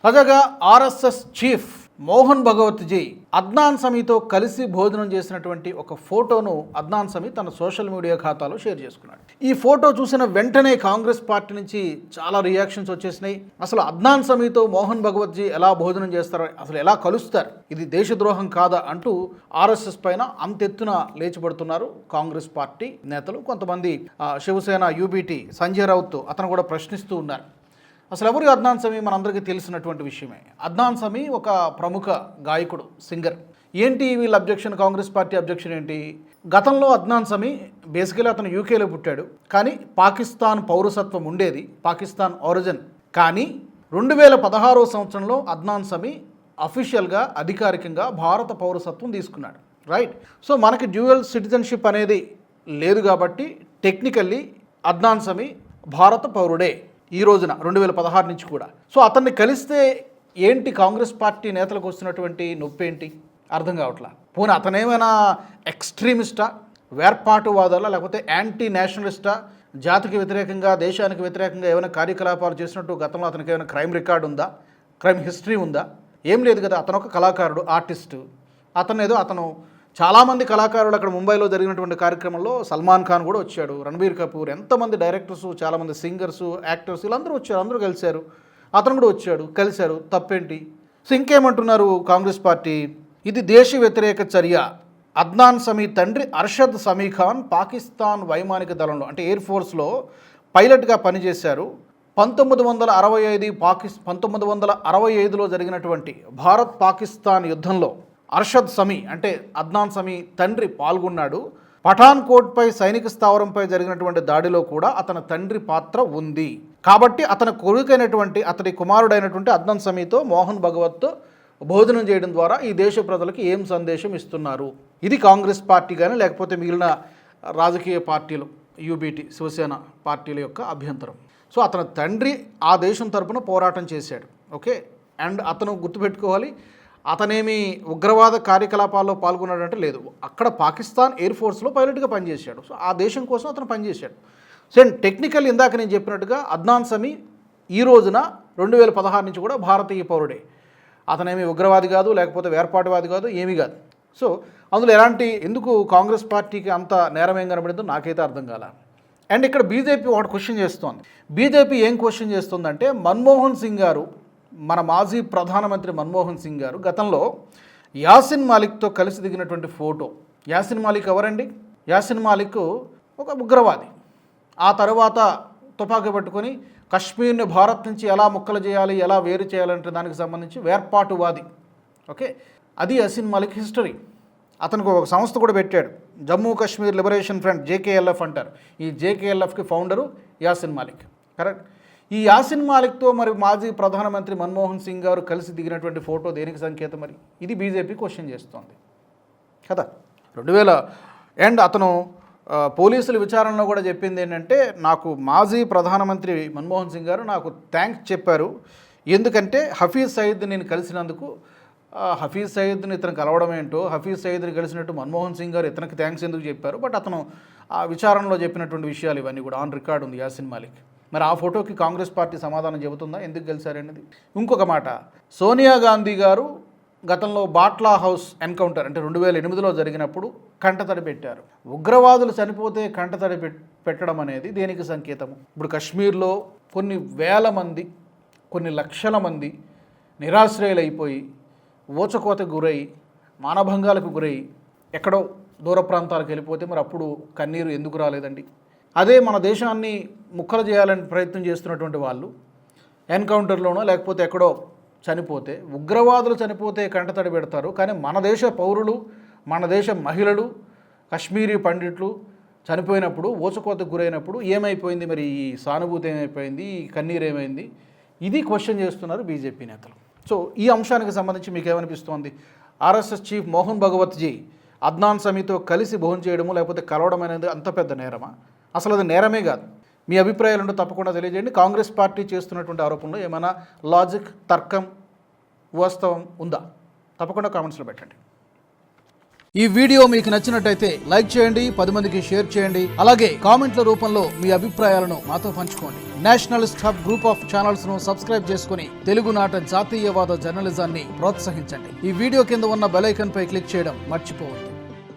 తాజాగా RSS chief Mohan భగవత్జీ Adnan సమీతో కలిసి భోజనం చేసినటువంటి ఒక ఫోటోను అద్నాన్ సమీ తన సోషల్ మీడియా ఖాతాలో షేర్ చేసుకున్నాడు. ఈ ఫోటో చూసిన వెంటనే కాంగ్రెస్ పార్టీ నుంచి చాలా రియాక్షన్స్ వచ్చేసినాయి. అసలు అద్నాన్ సమీతో మోహన్ భగవత్జీ ఎలా భోజనం చేస్తారు, అసలు ఎలా కలుస్తారు, ఇది దేశద్రోహం కాదా అంటూ ఆర్ఎస్ఎస్ పైన అంతెత్తున లేచిపడుతున్నారు కాంగ్రెస్ పార్టీ నేతలు. కొంతమంది శివసేన యూబీటీ సంజయ్ రౌత్ అతను కూడా ప్రశ్నిస్తూ ఉన్నారు. అసలు ఎవరు అద్నాన్ సమీ మనందరికీ తెలిసినటువంటి విషయమే. అద్నాన్ సమీ ఒక ప్రముఖ గాయకుడు, సింగర్. ఏంటి వీళ్ళ అబ్జెక్షన్, కాంగ్రెస్ పార్టీ అబ్జెక్షన్ ఏంటి? గతంలో అద్నాన్ సమీ బేసికలీ అతను యూకేలో పుట్టాడు, కానీ పాకిస్తాన్ పౌరసత్వం ఉండేది, పాకిస్తాన్ ఆరిజిన్. కానీ 2016 సంవత్సరంలో అద్నాన్ సమీ అఫీషియల్గా అధికారికంగా భారత పౌరసత్వం తీసుకున్నాడు. రైట్. సో మనకి డ్యూయల్ సిటిజన్షిప్ అనేది లేదు కాబట్టి టెక్నికల్లీ అద్నాన్ సమీ భారత పౌరుడే ఈ రోజున 2016 నుంచి కూడా. సో అతన్ని కలిస్తే ఏంటి కాంగ్రెస్ పార్టీ నేతలకు వస్తున్నటువంటి నొప్పి ఏంటి అర్థం కావట్లా. పోనీ అతనేమైనా ఎక్స్ట్రీమిస్టా, వేర్పాటువాదాలా, లేకపోతే యాంటీ నేషనలిస్టా, జాతికి వ్యతిరేకంగా దేశానికి వ్యతిరేకంగా ఏమైనా కార్యకలాపాలు చేసినట్టు గతంలో అతనికి ఏమైనా క్రైమ్ రికార్డు ఉందా, క్రైమ్ హిస్టరీ ఉందా? ఏం లేదు కదా. అతను ఒక కళాకారుడు, ఆర్టిస్టు. అతను చాలామంది కళాకారులు అక్కడ ముంబైలో జరిగినటువంటి కార్యక్రమంలో సల్మాన్ ఖాన్ కూడా వచ్చాడు, రణబీర్ కపూర్, ఎంతమంది డైరెక్టర్సు, చాలామంది సింగర్సు, యాక్టర్స్, వీళ్ళందరూ వచ్చారు, అందరూ కలిశారు. అతను కూడా వచ్చాడు, కలిశారు, తప్పేంటి? సో ఇంకేమంటున్నారు కాంగ్రెస్ పార్టీ? ఇది దేశ వ్యతిరేక చర్య. అద్నాన్ సమీ తండ్రి అర్షద్ సమీ ఖాన్ పాకిస్తాన్ వైమానిక దళంలో అంటే ఎయిర్ ఫోర్స్లో పైలట్గా పనిచేశారు. 1965లో జరిగినటువంటి భారత్ పాకిస్తాన్ యుద్ధంలో అర్షద్ సమీ అంటే అద్నాన్ సమీ తండ్రి పాల్గొన్నాడు. పఠాన్కోట్పై సైనిక స్థావరంపై జరిగినటువంటి దాడిలో కూడా అతని తండ్రి పాత్ర ఉంది. కాబట్టి అతని కుమారుడైనటువంటి అద్నాన్ సమీతో మోహన్ భగవత్ భోజనం చేయడం ద్వారా ఈ దేశ ప్రజలకు ఏం సందేశం ఇస్తున్నారు? ఇది కాంగ్రెస్ పార్టీ కానీ లేకపోతే మిగిలిన రాజకీయ పార్టీలు, యూబీటీ, శివసేన పార్టీల యొక్క అభ్యంతరం. సో అతని తండ్రి ఆ దేశం తరపున పోరాటం చేశాడు. ఓకే. అండ్ అతను గుర్తుపెట్టుకోవాలి, అతనేమి ఉగ్రవాద కార్యకలాపాల్లో పాల్గొన్నాడంటే లేదు. అక్కడ పాకిస్తాన్ ఎయిర్ ఫోర్స్లో పైలట్గా పనిచేశాడు. సో ఆ దేశం కోసం అతను పనిచేశాడు. సో టెక్నికల్ ఇందాక నేను చెప్పినట్టుగా అద్నాన్ సమీ ఈ రోజున 2016 నుంచి కూడా భారతీయ పౌరుడే. అతనేమి ఉగ్రవాది కాదు, లేకపోతే వేర్పాటువాది కాదు, ఏమీ కాదు. సో అందులో ఎందుకు కాంగ్రెస్ పార్టీకి అంత నేరమేం కనబడిందో నాకైతే అర్థం కాల. అండ్ ఇక్కడ బీజేపీ ఒకటి క్వశ్చన్ చేస్తోంది. బీజేపీ ఏం క్వశ్చన్ చేస్తుందంటే, మన్మోహన్ సింగ్ గారు, మన మాజీ ప్రధానమంత్రి మన్మోహన్ సింగ్ గారు గతంలో యాసిన్ మాలిక్తో కలిసి దిగినటువంటి ఫోటో. యాసిన్ మాలిక్ ఎవరండి? యాసిన్ మాలిక్ ఒక ఉగ్రవాది. ఆ తర్వాత తుపాకీ పట్టుకొని కశ్మీర్ని భారత్ నుంచి ఎలా ముక్కలు చేయాలి, ఎలా వేరు చేయాలంటే దానికి సంబంధించి వేర్పాటువాది. ఓకే. అది యాసిన్ మాలిక్ హిస్టరీ. అతనికి ఒక సంస్థ కూడా పెట్టాడు, Jammu Kashmir liberation front, JKLF అంటారు. ఈ JKLFకి ఫౌండరు యాసిన్ మాలిక్. కరెక్ట్. ఈ యాసిన్ మాలిక్తో మరి మాజీ ప్రధానమంత్రి మన్మోహన్ సింగ్ గారు కలిసి దిగినటువంటి ఫోటో దేనికి సంకేతం? మరి ఇది బీజేపీ క్వశ్చన్ చేస్తోంది కదా. 2000 అండ్ అతను పోలీసుల విచారణలో కూడా చెప్పింది ఏంటంటే, నాకు మాజీ ప్రధానమంత్రి మన్మోహన్ సింగ్ గారు నాకు థ్యాంక్స్ చెప్పారు, ఎందుకంటే హఫీజ్ సయీద్ నేను కలిసినందుకు. హఫీజ్ సయీద్ని ఇతను కలవడం ఏంటో, హఫీజ్ సయీద్ని కలిసినట్టు మన్మోహన్ సింగ్ గారు ఇతనికి థ్యాంక్స్ ఎందుకు చెప్పారు? బట్ అతను ఆ విచారణలో చెప్పినటువంటి విషయాలు ఇవన్నీ కూడా ఆన్ రికార్డ్ ఉంది యాసిన్ మాలిక్. మరి ఆ ఫోటోకి కాంగ్రెస్ పార్టీ సమాధానం చెబుతుందా ఎందుకు గెలిచారనేది? ఇంకొక మాట, సోనియా గాంధీ గారు గతంలో బాట్లా హౌస్ ఎన్కౌంటర్ అంటే 2008లో జరిగినప్పుడు కంటతడి పెట్టారు. ఉగ్రవాదులు చనిపోతే కంటతడి పెట్టడం అనేది దేనికి సంకేతము? ఇప్పుడు కశ్మీర్లో కొన్ని వేల మంది, కొన్ని లక్షల మంది నిరాశ్రయులైపోయి, ఊచకోతకు గురై, మానభంగాలకు గురై ఎక్కడో దూర ప్రాంతాలకు వెళ్ళిపోతే మరి అప్పుడు కన్నీరు ఎందుకు రాలేదండి? అదే మన దేశాన్ని ముక్కలు చేయాలని ప్రయత్నం చేస్తున్నటువంటి వాళ్ళు ఎన్కౌంటర్లోనో లేకపోతే ఎక్కడో చనిపోతే, ఉగ్రవాదులు చనిపోతే కంటతడి పెడతారు. కానీ మన దేశ పౌరులు, మన దేశ మహిళలు, కశ్మీరీ పండిట్లు చనిపోయినప్పుడు, ఊచకోతకు గురైనప్పుడు ఏమైపోయింది? మరి ఈ సానుభూతి ఏమైపోయింది? ఈ కన్నీరు ఏమైంది? ఇది క్వశ్చన్ చేస్తున్నారు బీజేపీ నేతలు. సో ఈ అంశానికి సంబంధించి మీకు ఏమనిపిస్తోంది? ఆర్ఎస్ఎస్ చీఫ్ మోహన్ భగవత్జీ అద్నాన్ సమీతో కలిసి భోజనం చేయడము లేకపోతే కలవడం అనేది అంత పెద్ద నేరమా? అసలు అది నేరమే కాదు. మీ అభిప్రాయాలను తప్పకుండా తెలియజేయండి. కాంగ్రెస్ పార్టీ చేస్తున్నటువంటి ఆరోపణలో ఏమైనా లాజిక్, తర్కం, వాస్తవం ఉందా? తప్పకుండా కామెంట్స్లో పెట్టండి. ఈ వీడియో మీకు నచ్చినట్టయితే లైక్ చేయండి, 10 మందికి షేర్ చేయండి. అలాగే కామెంట్ల రూపంలో మీ అభిప్రాయాలను మాతో పంచుకోండి. Nationalist hub group of channels ను సబ్స్క్రైబ్ చేసుకుని తెలుగునాట జాతీయవాద జర్నలిజాన్ని ప్రోత్సహించండి. ఈ వీడియో కింద ఉన్న బెల్ ఐకాన్ పై క్లిక్ చేయడం మర్చిపోవద్దు.